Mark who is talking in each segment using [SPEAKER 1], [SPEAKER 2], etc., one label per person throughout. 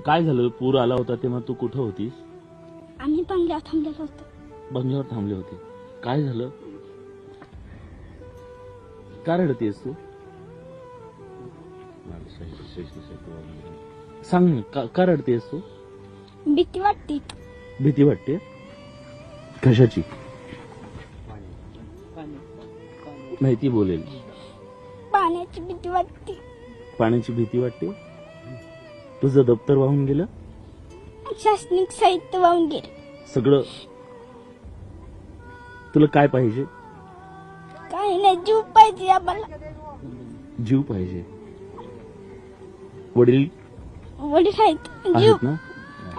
[SPEAKER 1] काय झालं? पूर आला होता तेव्हा तू कुठं होतीस?
[SPEAKER 2] आम्ही बंगल्यावर थांबलेलो होतो.
[SPEAKER 1] बंगल्यावर थांबले होते. काय झालं? का रडतेस तू? सांग ना, का रडतेस तू?
[SPEAKER 2] भीती वाटते.
[SPEAKER 1] भीती वाटते? कशाची? माहिती बोलेल.
[SPEAKER 2] पाण्याची भीती वाटते.
[SPEAKER 1] पाण्याची भीती वाटते? तुझं दप्तर वाहून गेलं?
[SPEAKER 2] शैक्षणिक साहित्य वाहून गेले.
[SPEAKER 1] सगळं? तुला काय पाहिजे?
[SPEAKER 2] काही नाही, जीव पाहिजे आम्हाला.
[SPEAKER 1] जीव पाहिजे. वडील
[SPEAKER 2] वडील आहेत.
[SPEAKER 1] आहेत ना?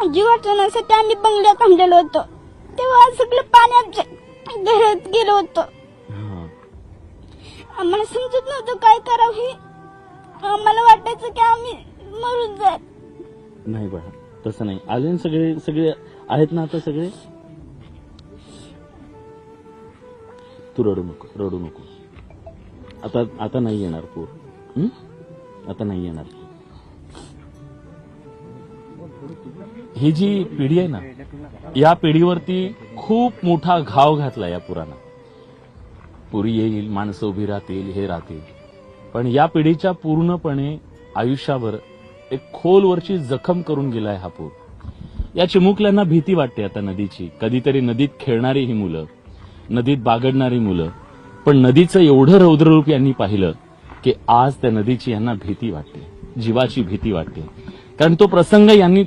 [SPEAKER 2] जीव वाचवण्यासाठी आम्ही बंगल्यावर थांबलेलो होतो. तेव्हा सगळं पाणी आमच्या घरात गेलो होतं.
[SPEAKER 1] हा.
[SPEAKER 2] आम्हाला समजत नव्हतं काय करावं हे. आम्हाला वाटायचं की आम्ही मरून जाईल.
[SPEAKER 1] नाही बाळा, तसं नाही. आले ना सगळे? सगळे आहेत ना आता सगळे? तू रडू नको, रडू नको. आता नाही येणार पूर. आता नाही येणार. ही जी पिढी आहे ना, या पिढीवरती खूप मोठा घाव घातला या पुरानं. पूर येईल, माणसं उभी राहतील, हे राहतील, पण या पिढीच्या पूर्णपणे आयुष्यावर एक खोलवरची जखम करून गेलाय हा पूर. या चिमुकल्यांना भीती वाटते आता नदीची. कधीतरी नदीत खेळणारी ही मुलं, नदीत बागडणारी मुलं, पण नदीचं एवढं रौद्ररूप यांनी पाहिलं की आज त्या नदीची यांना भीती वाटते, जीवाची भीती वाटते. कारण तो प्रसंग यांनी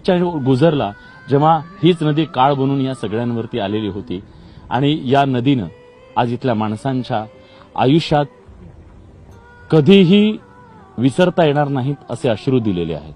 [SPEAKER 1] गुजरला जेव्हा हीच नदी काळ बनून या सगळ्यांवरती आलेली होती आणि या नदीनं आज इथल्या माणसांच्या आयुष्यात कधीही विसरता येणार नाहीत असे अश्रू दिलेले आहेत.